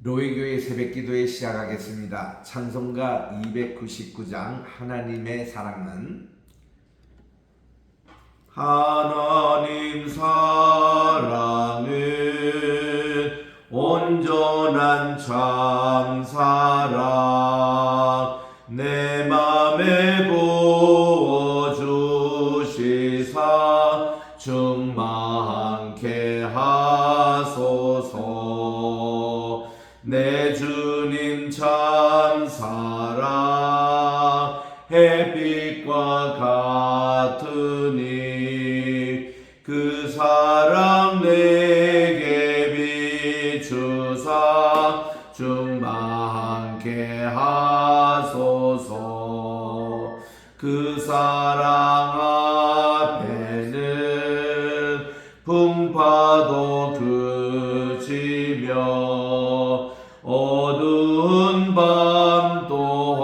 로이교회 새벽기도에 시작하겠습니다. 찬송가 299장 하나님의 사랑은 하나님 사랑은 온전한 참사랑 내 맘에 부어주시사 충만케 하소서. 내 주님 참사랑 햇빛과 같으니 그 사랑 내게 비추사 충만케 하소서. 그 사랑 앞에는 풍파도 그치며 어두운 밤도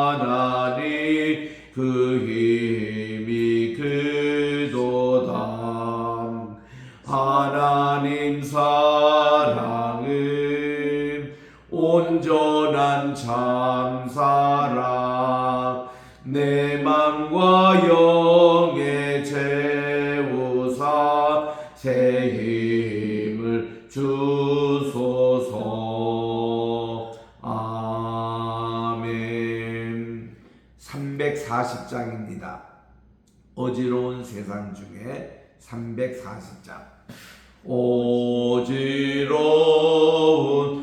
환하니 그 힘이 그도다. 하나님 사랑은 온전한 참사랑 내 맘과 영에 채우사 새 힘을 주소서. 아멘. 340장입니다. 어지러운 세상 중에 340장. 어지러운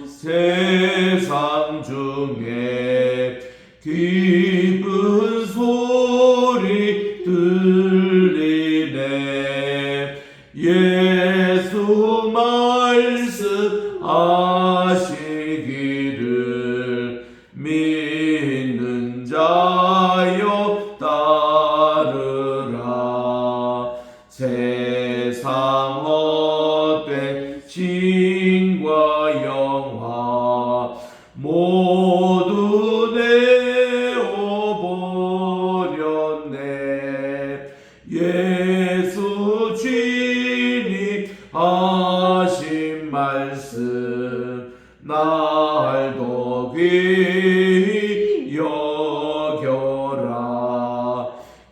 세상 중에 기쁜 소리 들리네. 예수 말씀하시기를 믿는 자여 따르라. 세상 헛된 신과 영화 모두 내어버렸네. 예수 주님 하신 말씀 날 더 귀히 여겨라.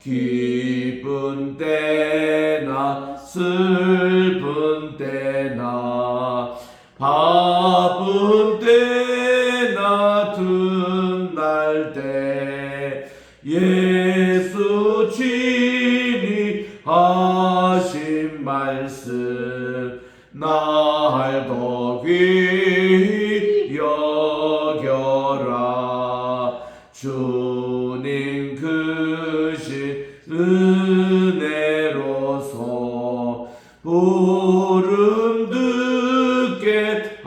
기쁜 때나 슬픈 때나 바쁜 때나 틈날 때 예수 주님 하신 말씀 날 더 귀히 여겨라. 주님 크신 은혜로서 부름 듣게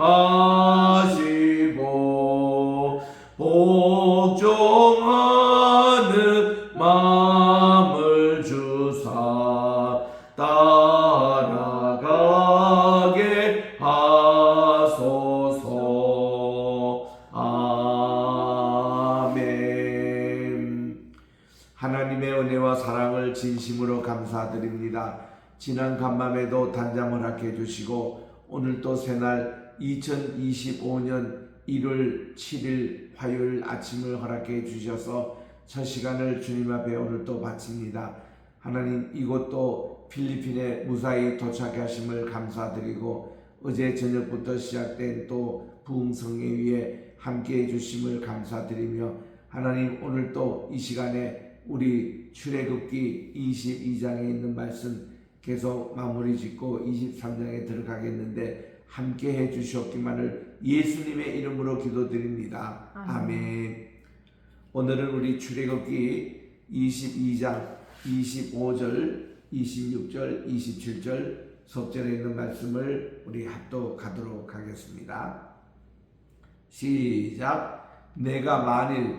하시고 복종하는 마음을 주사 따라가게 하소서. 아멘. 하나님의 은혜와 사랑을 진심으로 감사드립니다. 지난 간밤에도 단잠 허락해 주시고 오늘 또 새날 2025년 1월 7일 화요일 아침을 허락해 주셔서 첫 시간을 주님 앞에 오늘 또 바칩니다. 하나님, 이곳도 필리핀에 무사히 도착하심을 감사드리고 어제 저녁부터 시작된 또 부흥성회 위에 함께해 주심을 감사드리며 하나님, 오늘 또 이 시간에 우리 출애굽기 22장에 있는 말씀 계속 마무리 짓고 23장에 들어가겠는데 함께 해주셨기만을 예수님의 이름으로 기도드립니다. 아멘. 오늘은 우리 출애굽기 22장 25절, 26절, 27절 속절에 있는 말씀을 우리 합독하도록 하겠습니다. 시작. 내가 만일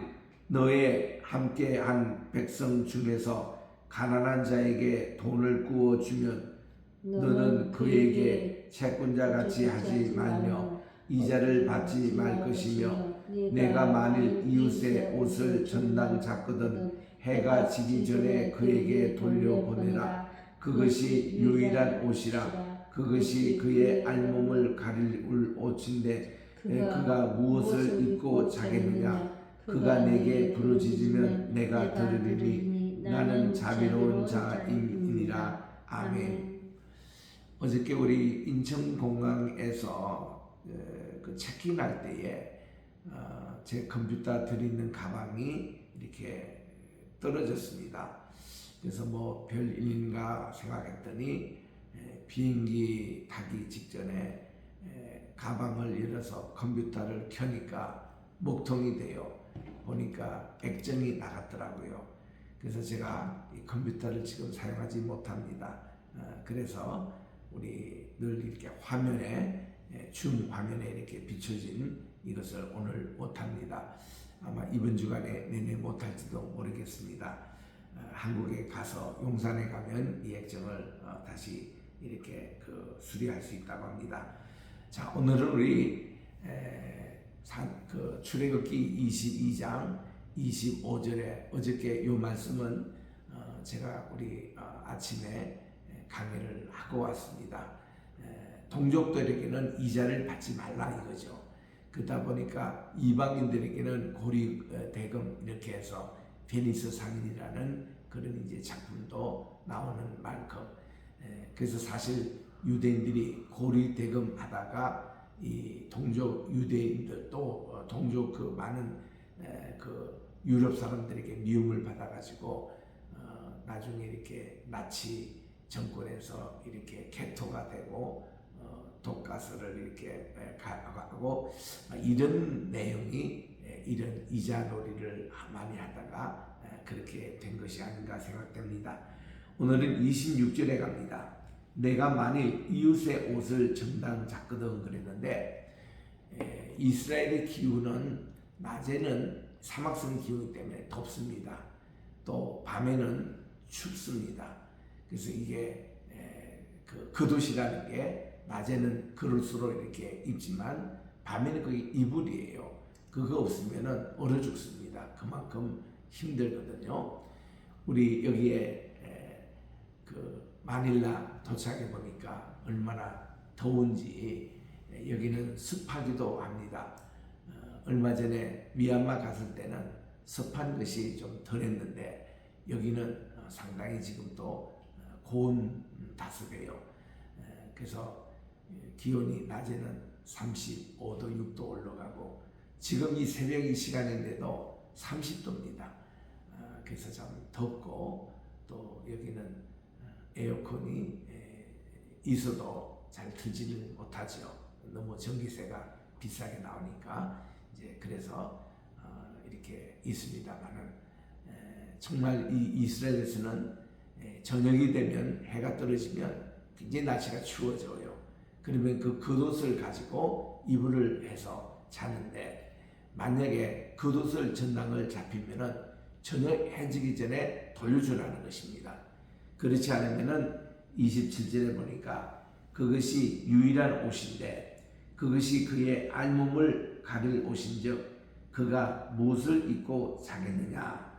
너의 함께한 백성 중에서 가난한 자에게 돈을 구워주면 너는 그에게 채권자같이 하지 말며 이자를 받지 말 것이며 내가 만일 이웃의 옷을 전당 잡거든 해가 지기 전에 그에게 돌려보내라. 그것이 유일한 옷이라. 그것이 그의 알몸을 가릴 옷인데 그가 무엇을 입고 자겠느냐? 그가 내게 부르짖으면 내가 들으리니 나는 자비로운 자이니라. 아멘. 어저께 우리 인천공항에서 그 체크인할 때에 제 컴퓨터 들어있는 가방이 이렇게 떨어졌습니다. 그래서 뭐 별일인가 생각했더니 비행기 타기 직전에 가방을 열어서 컴퓨터를 켜니까 먹통이 돼요. 보니까 액정이 나갔더라고요. 그래서 제가 이 컴퓨터를 지금 사용하지 못합니다. 그래서 우리 늘 이렇게 화면에 줌 화면에 이렇게 비춰진 이것을 오늘 못합니다. 아마 이번 주간에 내내 못할지도 모르겠습니다. 한국에 가서 용산에 가면 이 액정을 다시 이렇게 수리할 수 있다고 합니다. 자, 오늘은 우리 출애굽기 22장 25절에 어저께 이 말씀은 제가 우리 아침에 강의를 하고 왔습니다. 동족들에게는 이자를 받지 말라 이거죠. 그러다 보니까 이방인들에게는 고리 대금 이렇게 해서 베니스 상인이라는 그런 이제 작품도 나오는 만큼 그래서 사실 유대인들이 고리 대금 하다가 이 동족 유대인들 또 동족 그 많은 그 유럽 사람들에게 미움을 받아가지고 나중에 이렇게 나치 정권에서 이렇게 개토가 되고 독가스를 이렇게 가고 이런 내용이 이런 이자놀이를 많이 하다가 그렇게 된 것이 아닌가 생각됩니다. 오늘은 26절에 갑니다. 내가 만일 이웃의 옷을 정당 잤거든 그랬는데 이스라엘의 기후는 낮에는 사막성 기후이기 때문에 덥습니다. 또 밤에는 춥습니다. 그래서 이게 겉옷이라는 게 낮에는 그럴수록 이렇게 입지만 밤에는 그게 이불이에요. 그거 없으면은 얼어 죽습니다. 그만큼 힘들거든요. 우리 여기에 마닐라 도착해 보니까 얼마나 더운지 여기는 습하기도 합니다. 얼마 전에 미얀마 갔을 때는 습한 것이 좀 덜했는데 여기는 상당히 지금 또 고온 다습해요. 그래서 기온이 낮에는 35도, 6도 올라가고 지금 이 새벽 이 시간인데도 30도입니다. 그래서 좀 덥고 또 여기는 에어컨이 있어도 잘 틀지를 못하죠. 너무 전기세가 비싸게 나오니까 이제 그래서 이렇게 있습니다만은 정말 이 이스라엘에서는 저녁이 되면 해가 떨어지면 굉장히 날씨가 추워져요. 그러면 그 겉옷을 가지고 이불을 해서 자는데 만약에 겉옷을 전당을 잡히면은 저녁 해지기 전에 돌려주라는 것입니다. 그렇지 않으면은 27절에 보니까 그것이 유일한 옷인데 그것이 그의 알몸을 가릴 옷인즉 그가 무엇을 입고 자겠느냐?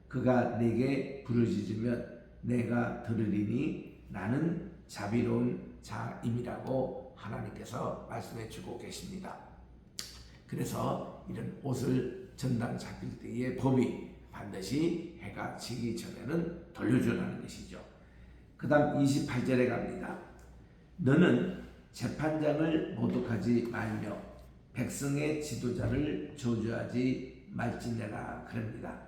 그가 내게 부르짖으면 내가 들으리니 나는 자비로운 자임이라고 하나님께서 말씀해 주고 계십니다. 그래서 이런 옷을 전당 잡힐 때의 법이 반드시 해가 지기 전에는 돌려주라는 것이죠. 그 다음 28절에 갑니다. 너는 재판장을 모독하지 말며 백성의 지도자를 저주하지 말지내라 그럽니다.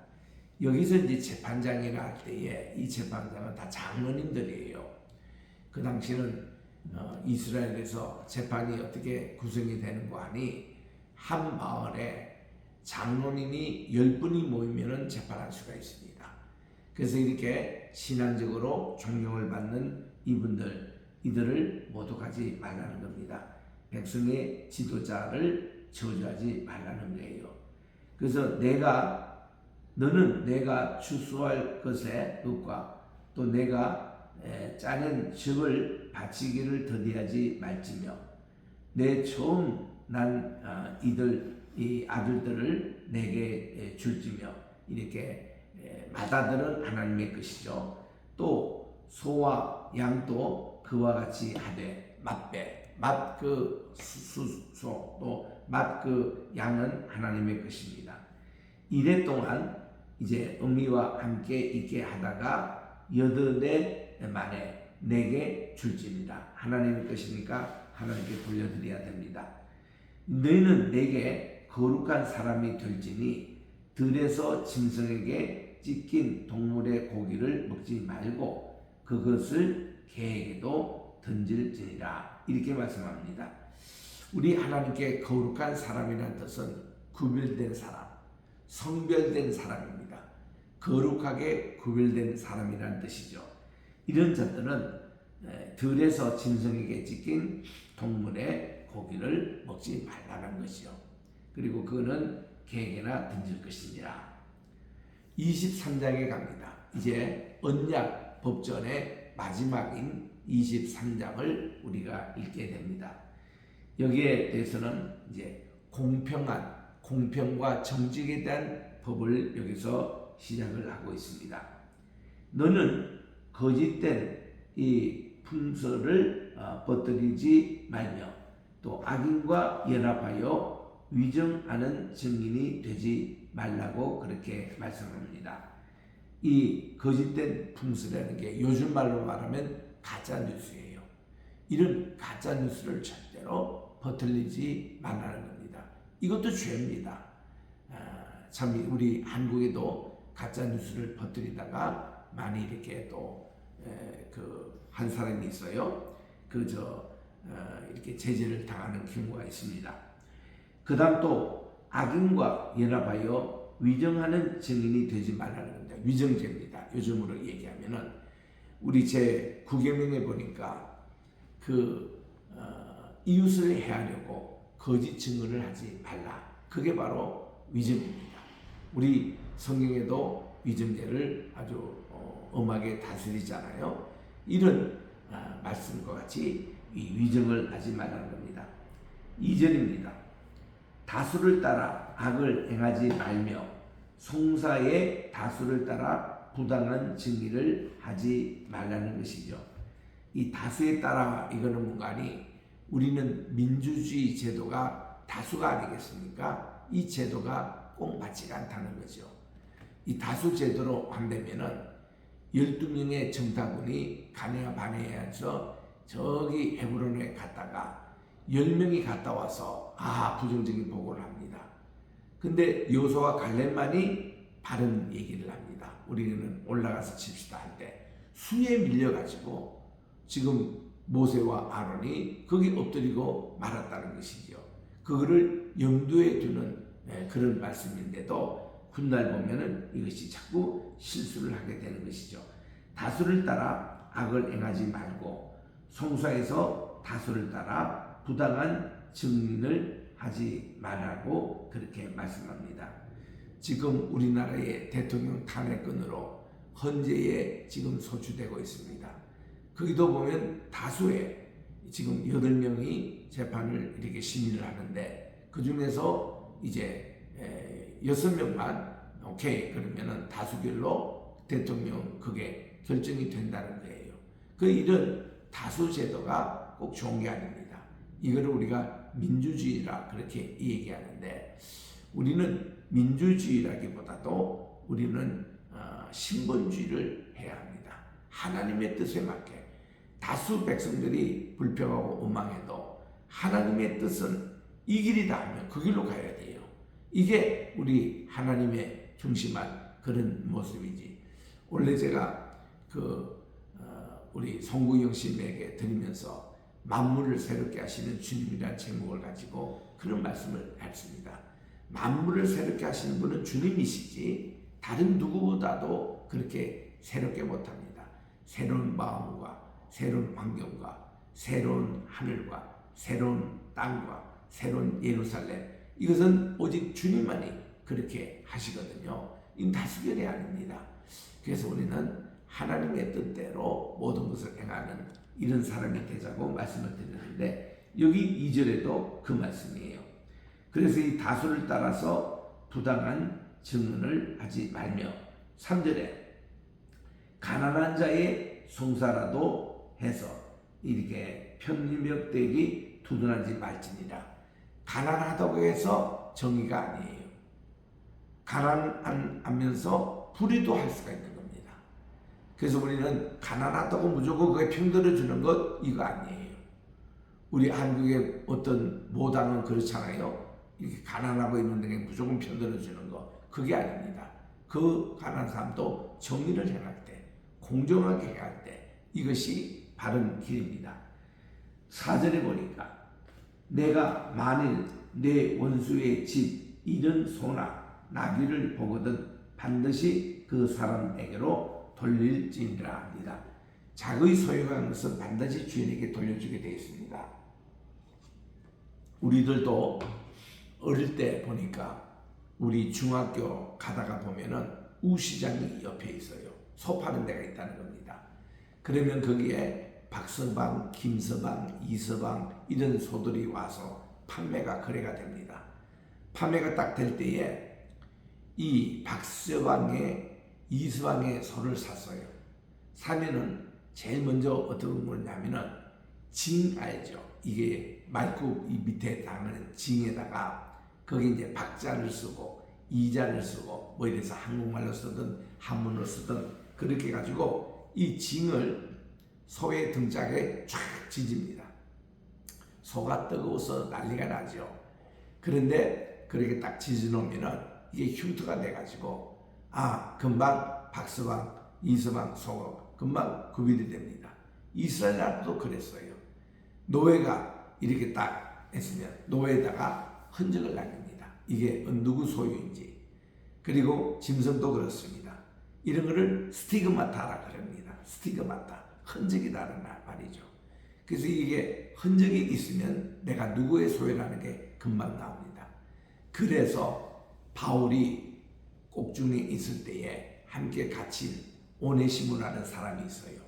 여기서 이제 재판장이라 할 때에 이 재판장은 다 장로님들이에요. 그 당시는 이스라엘에서 재판이 어떻게 구성이 되는 거 하니 한 마을에 장로님이 10분이 모이면 재판할 수가 있습니다. 그래서 이렇게 신앙적으로 존경을 받는 이들을 모독하지 말라는 겁니다. 백성의 지도자를 저주하지 말라는 거예요. 그래서 너는 내가 추수할 것의 것과 또 내가 짜낸 즙을 바치기를 더디하지 말지며 내 처음 난 이 아들들을 내게 줄지며 이렇게 맏아들은 하나님의 것이죠. 또 소와 양도 그와 같이 하되 맛 그 수소 또 맛 그 양은 하나님의 것입니다. 이래 동안 이제 어미와 함께 있게 하다가 8해 만에 내게 줄지니라. 하나님의 것이니까 하나님께 돌려드려야 됩니다. 너희는 내게 거룩한 사람이 될지니 들에서 짐승에게 찢긴 동물의 고기를 먹지 말고 그것을 개에게도 던질지니라. 이렇게 말씀합니다. 우리 하나님께 거룩한 사람이라는 뜻은 구별된 사람, 성별된 사람입니다. 거룩하게 구별된 사람이라는 뜻이죠. 이런 자들은 들에서 짐승에게 찢긴 동물의 고기를 먹지 말라는 것이요. 그리고 그거는 개에게나 던질 것이니라. 23장에 갑니다. 이제 언약 법전의 마지막인 23장을 우리가 읽게 됩니다. 여기에 대해서는 이제 공평과 정직에 대한 법을 여기서 시작을 하고 있습니다. 너는 거짓된 이 풍설을 퍼뜨리지 말며 또 악인과 연합하여 위정하는 증인이 되지 말라고 그렇게 말씀합니다. 이 거짓된 풍설이라는 게 요즘 말로 말하면 가짜 뉴스예요. 이런 가짜 뉴스를 절대로 퍼뜨리지 말라는 겁니다. 이것도 죄입니다. 참 우리 한국에도 가짜 뉴스를 퍼뜨리다가 많이 이렇게 또 한 사람이 있어요. 이렇게 제재를 당하는 경우가 있습니다. 그다음 또 악인과 연합하여 위정하는 증인이 되지 말라는 겁니다. 위정죄입니다. 요즘으로 얘기하면은 우리 제 9계명에 보니까 이웃을 해하려고 거짓 증언을 하지 말라. 그게 바로 위정입니다. 우리 성경에도 위정죄를 아주 엄하게 다스리잖아요. 이런 말씀과 같이 이 위정을 하지 말라는 겁니다. 2절입니다. 다수를 따라 악을 행하지 말며 송사의 다수를 따라 부당한 증의를 하지 말라는 것이죠. 이 다수에 따라 이거는 뭔가니 우리는 민주주의 제도가 다수가 아니겠습니까? 이 제도가 꼭 맞지가 않다는 거죠. 이 다수 제도로 한다면은 12명의 정탐꾼이 가네아 바네아에서 저기 헤브론에 갔다가 10명이 갔다 와서 부정적인 보고를 합니다. 근데 여호수아와 갈렙만이 바른 얘기를 합니다. 우리는 올라가서 칩시다 할 때 수에 밀려가지고 지금 모세와 아론이 거기 엎드리고 말았다는 것이죠. 그거를 염두에 두는 그런 말씀인데도 훗날 보면은 이것이 자꾸 실수를 하게 되는 것이죠. 다수를 따라 악을 행하지 말고 송사에서 다수를 따라 부당한 증인을 하지 말라고 그렇게 말씀합니다. 지금 우리나라의 대통령 탄핵건으로 헌재에 지금 소추되고 있습니다. 거기도 보면 다수의 지금 8명이 재판을 이렇게 심의를 하는데 그 중에서 이제 6명만 오케이 그러면은 다수결로 대통령 그게 결정이 된다는 거예요. 이런 다수 제도가 꼭 좋은 게 아닙니다. 이거를 우리가 민주주의라 그렇게 얘기하는데 우리는 민주주의라기보다도 우리는 신본주의를 해야 합니다. 하나님의 뜻에 맞게 다수 백성들이 불평하고 원망해도 하나님의 뜻은 이 길이다 하면 그 길로 가야 돼요. 이게 우리 하나님의 중심한 그런 모습이지. 원래 제가 우리 송구영 씨에게 드리면서 만물을 새롭게 하시는 주님이라는 제목을 가지고 그런 말씀을 했습니다. 만물을 새롭게 하시는 분은 주님이시지 다른 누구보다도 그렇게 새롭게 못합니다. 새로운 마음과 새로운 환경과 새로운 하늘과 새로운 땅과 새로운 예루살렘 이것은 오직 주님만이 그렇게 하시거든요. 이 다수결이 아닙니다. 그래서 우리는 하나님의 뜻대로 모든 것을 행하는 이런 사람이 되자고 말씀을 드리는데 여기 2절에도 그 말씀이에요. 그래서 이 다수를 따라서 부당한 증언을 하지 말며 3절에 가난한 자의 송사라도 해서 이렇게 편리명되기 두둔하지 말지니라. 가난하다고 해서 정의가 아니에요. 가난하면서 불의도 할 수가 있는 겁니다. 그래서 우리는 가난하다고 무조건 그게 평등을 주는 것 이거 아니에요. 우리 한국의 어떤 모당은 그렇잖아요. 이렇게 가난하고 있는 데에 무조건 편들어 주는 거 그게 아닙니다. 그 가난한 사람도 정의를 행할 때 공정하게 행할 때 이것이 바른 길입니다. 4절에 보니까 내가 만일 내 원수의 집 잃은 소나 나귀를 보거든 반드시 그 사람에게로 돌릴지니라 합니다. 자기의 소유한 것은 반드시 주인에게 돌려주게 되어 있습니다. 우리들도 어릴 때 보니까 우리 중학교 가다가 보면은 우시장이 옆에 있어요. 소 파는 데가 있다는 겁니다. 그러면 거기에 박서방, 김서방, 이서방 이런 소들이 와서 판매가 거래가 됩니다. 판매가 딱 될 때에 이 박서방의 이서방의 소를 샀어요. 사면은 제일 먼저 어떤 거냐면은 징 알죠? 이게 말굽 이 밑에 담는 징에다가 거기 이제 박자를 쓰고 이자를 쓰고 뭐 이래서 한국말로 쓰든 한문으로 쓰든 그렇게 해가지고 이 징을 소의 등짝에 쫙 지집니다. 소가 뜨거워서 난리가 나죠. 그런데 그렇게 딱 지져놓으면은 이게 흉터가 돼가지고 금방 박서방, 이서방 소가 금방 구별이 됩니다. 이스라엘 나라도 그랬어요. 노예가 이렇게 딱 했으면 노예에다가 흔적을 남깁니다. 이게 누구 소유인지. 그리고 짐승도 그렇습니다. 이런 거를 스티그마타라 그럽니다. 스티그마타. 흔적이라는 말이죠. 그래서 이게 흔적이 있으면 내가 누구의 소유라는 게 금방 나옵니다. 그래서 바울이 꼭중에 있을 때에 함께 갇힌 오네시모라는 사람이 있어요.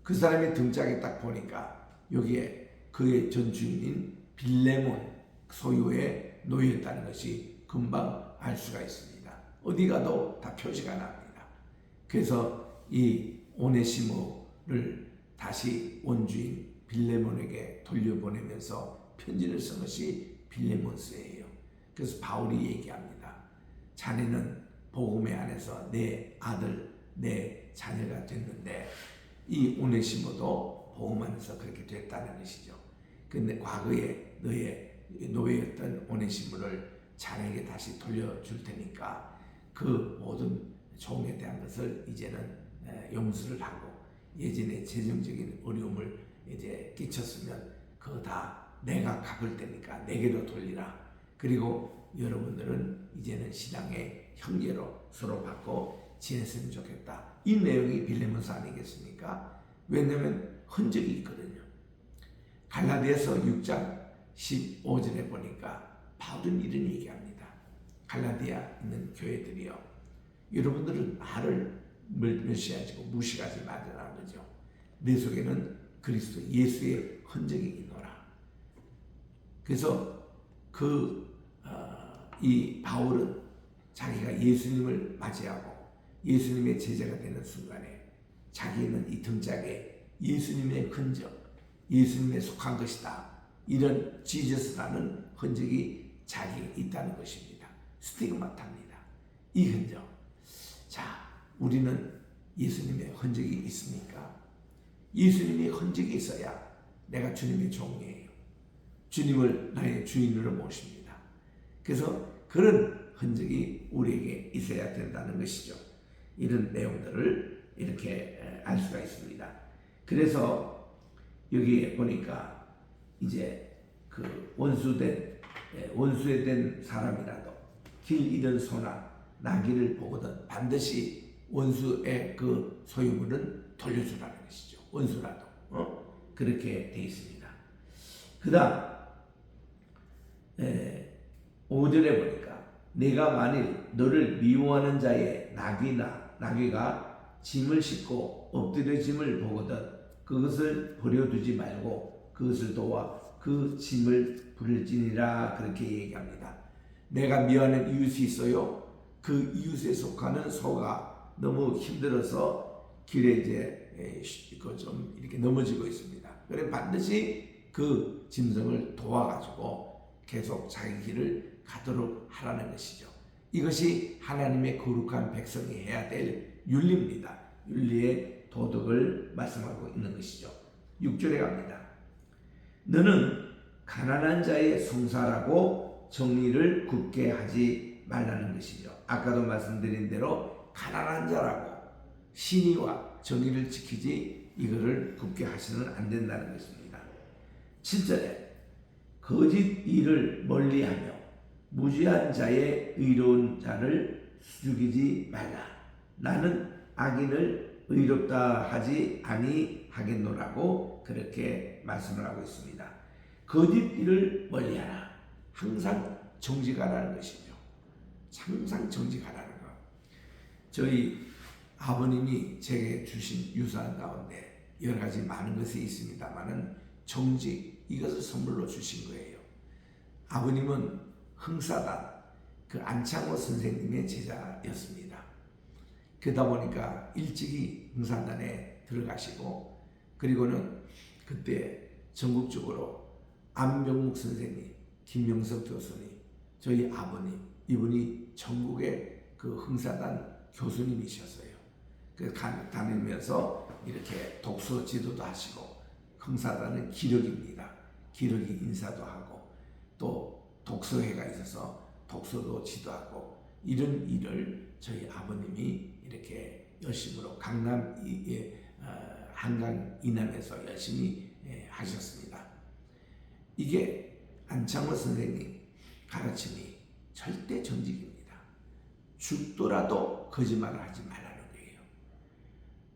그 사람의 등짝에 딱 보니까 여기에 그의 전 주인인 빌레몬 소유의 노예였다는 것이 금방 알 수가 있습니다. 어디 가도 다 표시가 납니다. 그래서 이 오네시모를 다시 원주인 빌레몬에게 돌려보내면서 편지를 쓴 것이 빌레몬스예요. 그래서 바울이 얘기합니다. 자네는 복음의 안에서 내 아들, 내 자녀가 됐는데 이 오네시모도 복음 안에서 그렇게 됐다는 것이죠. 근데 과거에 너의 노예였던 오네시모를 자네에게 다시 돌려줄 테니까 그 모든 종에 대한 것을 이제는 용서를 하고 예전에 재정적인 어려움을 이제 끼쳤으면 그거 다 내가 갚을 테니까 내게로 돌리라. 그리고 여러분들은 이제는 신앙의 형제로 서로 받고 지냈으면 좋겠다. 이 내용이 빌레몬서 아니겠습니까? 왜냐하면 흔적이 있거든요. 갈라디아서 6장 15절에 보니까 바울은 이런 얘기합니다. 갈라디아 있는 교회들이요. 여러분들은 나를 멸시하지 무시하지 말라는 거죠. 내 속에는 그리스도 예수의 흔적이 있노라. 그래서 이 바울은 자기가 예수님을 맞이하고 예수님의 제자가 되는 순간에 자기는 이 등짝에 예수님의 흔적, 예수님에 속한 것이다. 이런 지저스라는 흔적이 자기에 있다는 것입니다. 스티그마타입니다. 이 흔적. 자, 우리는 예수님의 흔적이 있습니까? 예수님의 흔적이 있어야 내가 주님의 종이에요. 주님을 나의 주인으로 모십니다. 그래서 그런 흔적이 우리에게 있어야 된다는 것이죠. 이런 내용들을 이렇게 알 수가 있습니다. 그래서 여기에 보니까 이제 그 원수에 된 사람이라도 길 잃은 소나 나귀를 보거든 반드시 원수의 그 소유물은 돌려주라는 것이죠. 원수라도 그렇게 돼 있습니다. 그 다음 5절에 보니까 내가 만일 너를 미워하는 자의 나귀가 짐을 싣고 엎드려 짐을 보거든 그것을 버려두지 말고 그것을 도와 그 짐을 부를지니라 그렇게 얘기합니다. 내가 미워하는 이웃이 있어요. 그 이웃에 속하는 소가 너무 힘들어서 길에 이제 좀 이렇게 넘어지고 있습니다. 그래 반드시 그 그 짐승을 도와가지고 계속 자기 길을 가도록 하라는 것이죠. 이것이 하나님의 거룩한 백성이 해야 될 윤리입니다. 윤리의 도덕을 말씀하고 있는 것이죠. 6절에 갑니다. 너는 가난한 자의 송사라고 정의를 굽게 하지 말라는 것이죠. 아까도 말씀드린 대로 가난한 자라고 신의와 정의를 지키지 이거를 굽게 하시면 안 된다는 것입니다. 7절에 거짓 일을 멀리하며 무죄한 자의 의로운 자를 죽이지 말라. 나는 악인을 의롭다 하지 아니하겠노라고 그렇게 말씀을 하고 있습니다. 거짓 일을 멀리하라. 항상 정직하라는 것이죠. 항상 정직하라는 것. 저희 아버님이 제게 주신 유산 가운데 여러 가지 많은 것이 있습니다만은 정직 이것을 선물로 주신 거예요. 아버님은 흥사단 그 안창호 선생님의 제자였습니다. 그러다 보니까 일찍이 흥사단에 들어가시고 그리고는 그때 전국적으로 안병묵 선생님, 김명석 교수님, 저희 아버님 이분이 전국의 그 흥사단 교수님이셨어요. 그 다니면서 이렇게 독서 지도도 하시고 흥사단은 기력입니다. 기력이 인사도 하고 또 독서회가 있어서 독서도 지도하고 이런 일을 저희 아버님이 이렇게 열심으로 강남 한강 이남에서 열심히 하셨습니다. 이게 안창호 선생님 가르침이 절대 정직입니다. 죽더라도 거짓말을 하지 말라는 거예요.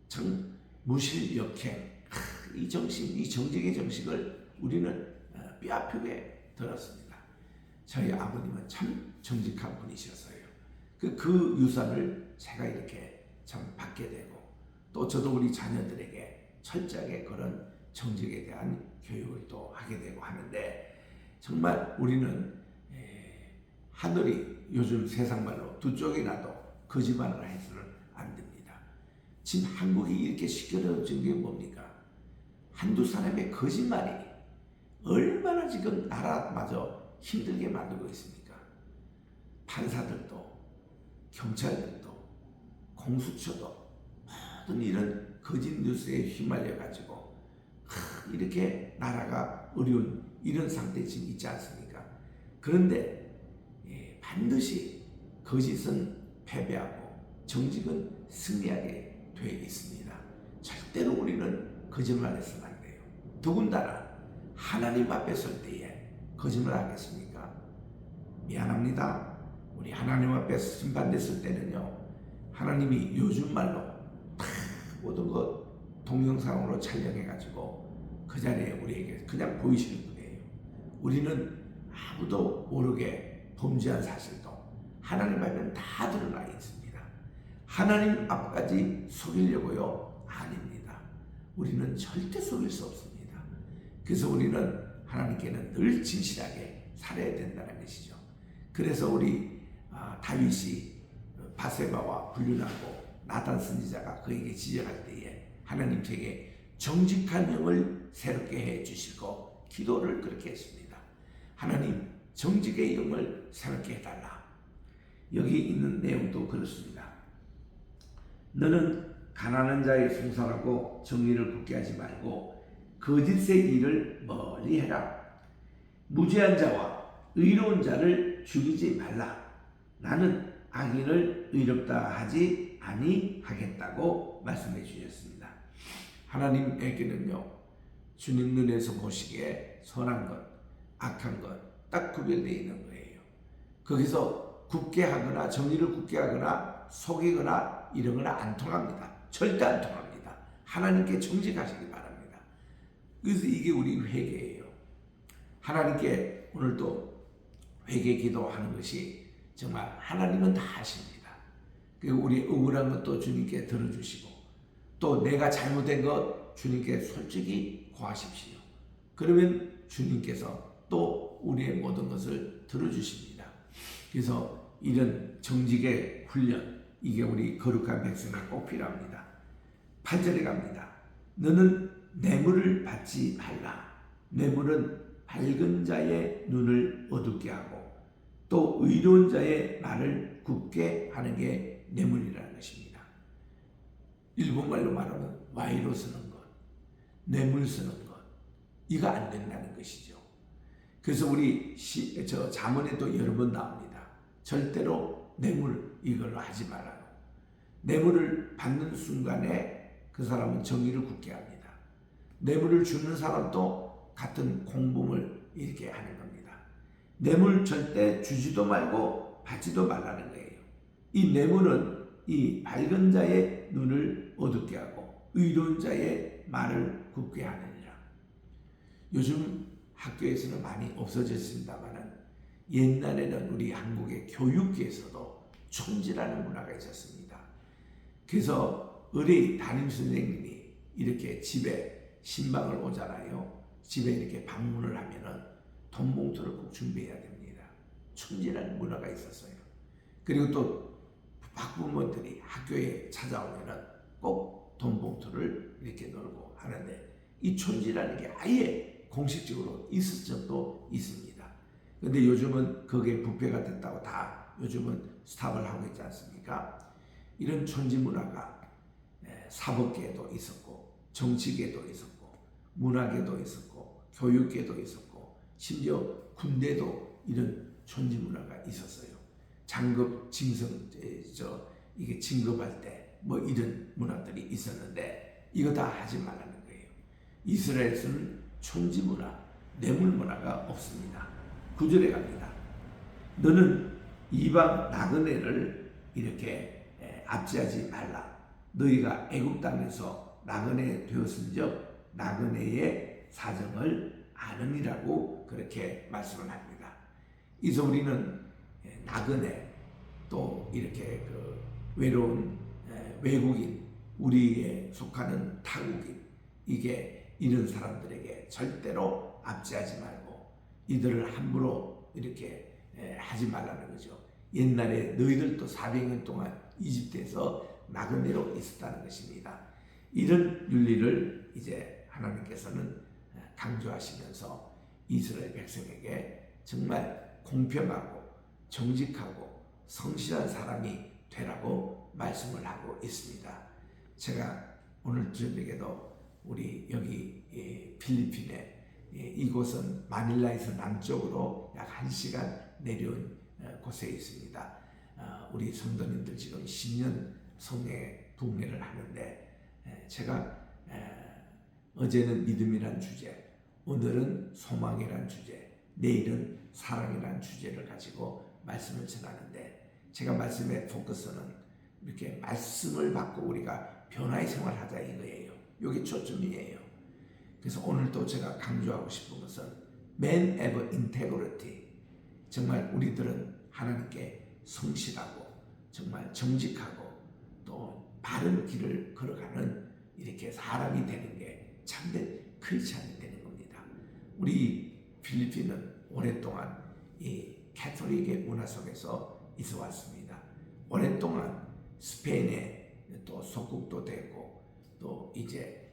정 무실역행 이 정신, 이 정직의 정식을 우리는 뼈아프게 들었습니다. 저희 아버님은 참 정직한 분이셨어요. 그 유산을 제가 이렇게 참 받게 되고 또 저도 우리 자녀들에게 철저하게 그런 정직에 대한 교육을 또 하게 되고 하는데 정말 우리는 하늘이 요즘 세상 말로 두 쪽이 나도 거짓말을 해서는 안 됩니다. 지금 한국이 이렇게 시끄러워진 게 뭡니까? 한두 사람의 거짓말이 얼마나 지금 나라마저 힘들게 만들고 있습니까? 판사들도 경찰들도 공수처도 모든 이런 거짓 뉴스에 휘말려 가지고 이렇게 나라가 어려운 이런 상태에 지금 있지 않습니까? 그런데 반드시 거짓은 패배하고 정직은 승리하게 되어 있습니다. 절대로 우리는 거짓말해서는 안 돼요. 더군다나 하나님 앞에 설 때에 거짓말 하겠습니까? 미안합니다. 우리 하나님 앞에 심판됐을 때는요, 하나님이 요즘 말로 다 모든 것 동영상으로 촬영해가지고 그 자리에 우리에게 그냥 보이시는 분이에요. 우리는 아무도 모르게 범죄한 사실도 하나님 앞에는 다 드러나 있습니다. 하나님 앞까지 속이려고요? 아닙니다. 우리는 절대 속일 수 없습니다. 그래서 우리는 하나님께는 늘 진실하게 살아야 된다는 것이죠. 그래서 우리 다윗이 바세바와 불륜하고 나단 선지자가 그에게 지적할 때에 하나님 제게 정직한 영을 새롭게 해 주시고 기도를 그렇게 했습니다. 하나님 정직의 영을 새롭게 해달라. 여기 있는 내용도 그렇습니다. 너는 가난한 자의 송사라고 정의를 굳게 하지 말고 거짓의 일을 멀리해라. 무죄한 자와 의로운 자를 죽이지 말라. 나는 악인을 의롭다 하지 아니하겠다고 말씀해 주셨습니다. 하나님에게는요, 주님 눈에서 보시기에 선한 것, 악한 것 딱 구별되어 있는 거예요. 거기서 굽게 하거나 정의를 굽게 하거나 속이거나 이런 건 안 통합니다. 절대 안 통합니다. 하나님께 정직하시기 바랍니다. 그래서 이게 우리 회개예요. 하나님께 오늘도 회개 기도하는 것이 정말 하나님은 다 하십니다. 그리고 우리 억울한 것도 주님께 들어주시고 또 내가 잘못된 것 주님께 솔직히 고하십시오. 그러면 주님께서 또 우리의 모든 것을 들어주십니다. 그래서 이런 정직의 훈련, 이게 우리 거룩한 백성에 꼭 필요합니다. 8절에 갑니다. 너는 뇌물을 받지 말라. 뇌물은 밝은 자의 눈을 어둡게 하고 또 의로운 자의 말을 굳게 하는 게 뇌물이라는 것입니다. 일본말로 말하면 와이로 쓰는 것, 뇌물 쓰는 것, 이거 안 된다는 것이죠. 그래서 우리 잠언에도 여러 번 나옵니다. 절대로 뇌물 이걸로 하지 말라고. 뇌물을 받는 순간에 그 사람은 정의를 굳게 합니다. 뇌물을 주는 사람도 같은 공범을 이렇게 하는 겁니다. 뇌물 절대 주지도 말고 받지도 말라는 거예요. 이 뇌물은 이 밝은 자의 눈을 어둡게 하고 의로운 자의 말을 굳게 하느니라. 요즘 학교에서는 많이 없어졌습니다만 옛날에는 우리 한국의 교육계에서도 촌지라는 문화가 있었습니다. 그래서 의뢰 담임선생님이 이렇게 집에 신방을 오잖아요. 집에 이렇게 방문을 하면은 돈봉투를 꼭 준비해야 됩니다. 촌지라는 문화가 있었어요. 그리고 또 학부모들이 학교에 찾아오면은 꼭 돈봉투를 이렇게 넣고 하는데 이 촌지라는 게 아예 공식적으로 있을 적도 있습니다. 근데 요즘은 그게 부패가 됐다고 다 요즘은 스탑을 하고 있지 않습니까? 이런 촌지 문화가 사법계에도 있었고 정치계에도 있었고 문화계도 있었고 교육계도 있었고 심지어 군대도 이런 촌지 문화가 있었어요. 장급 징성 이게 진급할 때 뭐 이런 문화들이 있었는데 이거 다 하지 말라는 거예요. 이스라엘에서는 촌지 문화, 뇌물 문화가 없습니다. 9절에 갑니다. 너는 이방 나그네를 이렇게 압제하지 말라. 너희가 애굽 땅에서 나그네 되었은즉 나그네의 사정을 아느니라고 그렇게 말씀을 합니다. 그래서 우리는 나그네 또 이렇게 그 외로운 외국인, 우리에 속하는 타국인, 이게 이런 사람들에게 절대로 압제하지 말고 이들을 함부로 이렇게 하지 말라는 거죠. 옛날에 너희들도 400년 동안 이집트에서 나그네로 있었다는 것입니다. 이런 윤리를 이제 하나님께서는 강조하시면서 이스라엘 백성에게 정말 공평하고 정직하고 성실한 사람이 되라고 말씀을 하고 있습니다. 제가 오늘 저녁에도 우리 여기 필리핀에 이곳은 마닐라에서 남쪽으로 약 1시간 내려온 곳에 있습니다. 우리 성도님들 지금 10년 성례 북례를 하는데 제가 어제는 믿음이란 주제, 오늘은 소망이란 주제, 내일은 사랑이란 주제를 가지고 말씀을 전하는데 제가 말씀의 포커스는 이렇게 말씀을 받고 우리가 변화의 생활하자 이거예요. 이게 초점이에요. 그래서 오늘도 제가 강조하고 싶은 것은 Man of Integrity. 정말 우리들은 하나님께 성실하고 정말 정직하고 또 바른 길을 걸어가는 이렇게 사람이 되는 게 참된 크리스찬이 되는 겁니다. 우리 필리핀은 오랫동안 이 캐톨릭의 문화 속에서 있어 왔습니다. 오랫동안 스페인의 또 속국도 됐고 또 이제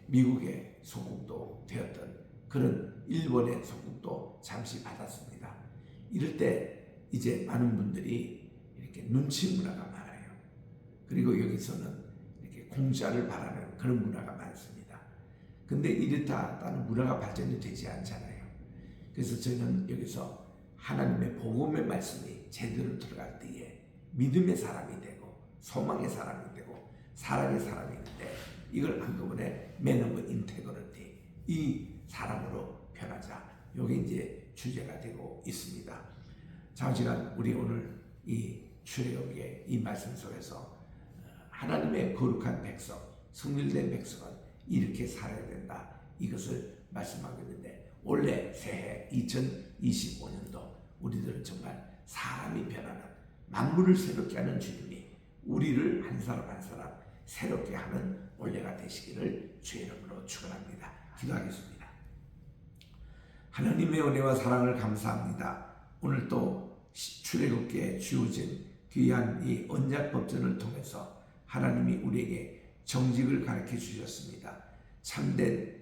미국의 속국도 되었던 그런 일본의 속국도 잠시 받았습니다. 이럴 때 이제 많은 분들이 이렇게 눈치 문화가 많아요. 그리고 여기서는 이렇게 공짜를 바라는 그런 문화가 많습니다. 근데 이렇다는 문화가 발전이 되지 않잖아요. 그래서 저는 여기서 하나님의 복음의 말씀이 제대로 들어갈 때에 믿음의 사람이 되고 소망의 사람이 되고 사랑의 사람이 있는데 이걸 한꺼번에 Man of Integrity, 이 사람으로 변하자. 이게 이제 주제가 되고 있습니다. 좌우지간 우리 오늘 이 출애굽의 이 말씀 속에서 하나님의 거룩한 백성, 성밀된 백성은 이렇게 살아야 된다. 이것을 말씀하고 있는데 올해 새해 2025년도 우리들은 정말 사람이 변하는 만물을 새롭게 하는 주님이 우리를 한 사람 한 사람 새롭게 하는 올해가 되시기를 주의 이름으로 축원합니다. 기도하겠습니다. 하나님의 은혜와 사랑을 감사합니다. 오늘 또 출애굽기에 주어진 귀한 이 언약 법전을 통해서 하나님이 우리에게 정직을 가르쳐 주셨습니다. 참된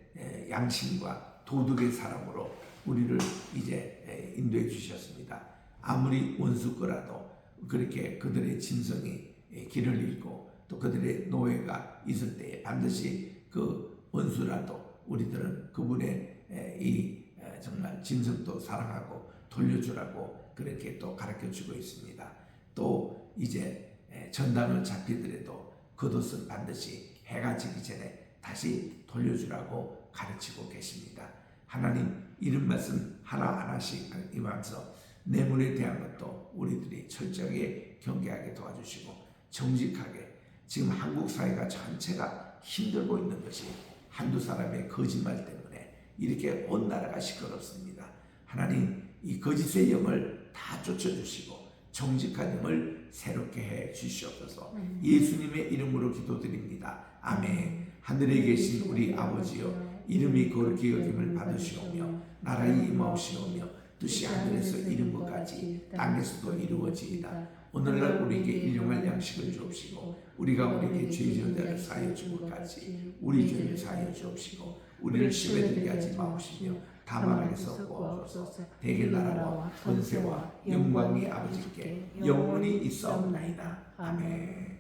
양심과 도덕의 사람으로 우리를 이제 인도해 주셨습니다. 아무리 원수 거라도 그렇게 그들의 진성이 길을 잃고 또 그들의 노예가 있을 때에 반드시 그 원수라도 우리들은 그분의 이 정말 진성도 사랑하고 돌려주라고 그렇게 또 가르쳐 주고 있습니다. 또 이제 전당을 잡히더라도 겉옷은 반드시 해가 지기 전에 다시 돌려주라고 가르치고 계십니다. 하나님 이런 말씀 하나하나씩 임하면서 뇌물에 대한 것도 우리들이 철저하게 경계하게 도와주시고 정직하게 지금 한국 사회가 전체가 힘들고 있는 것이 한두 사람의 거짓말 때문에 이렇게 온 나라가 시끄럽습니다. 하나님 이 거짓의 영을 다 쫓아주시고 정직한 영을 새롭게 해 주시옵소서. 예수님의 이름으로 기도드립니다. 아멘. 하늘에 계신 우리 아버지여 이름이 거룩히 여김을 받으시오며 나라의 임하옵시오며 뜻이 하늘에서 이룬 것 같이 땅에서도 이루어지이다. 오늘날 우리에게 일용할 양식을 주옵시고 우리가 우리에게 죄 지은 자를 사하여 준 것 같이 우리 죄를 사하여 주옵시고 우리를 시험에 들게 하지 마옵시며 다만 악에서 구하옵소서. 대개 나라와 권세와 영광이 아버지께 영원히 있사옵나이다. 아멘.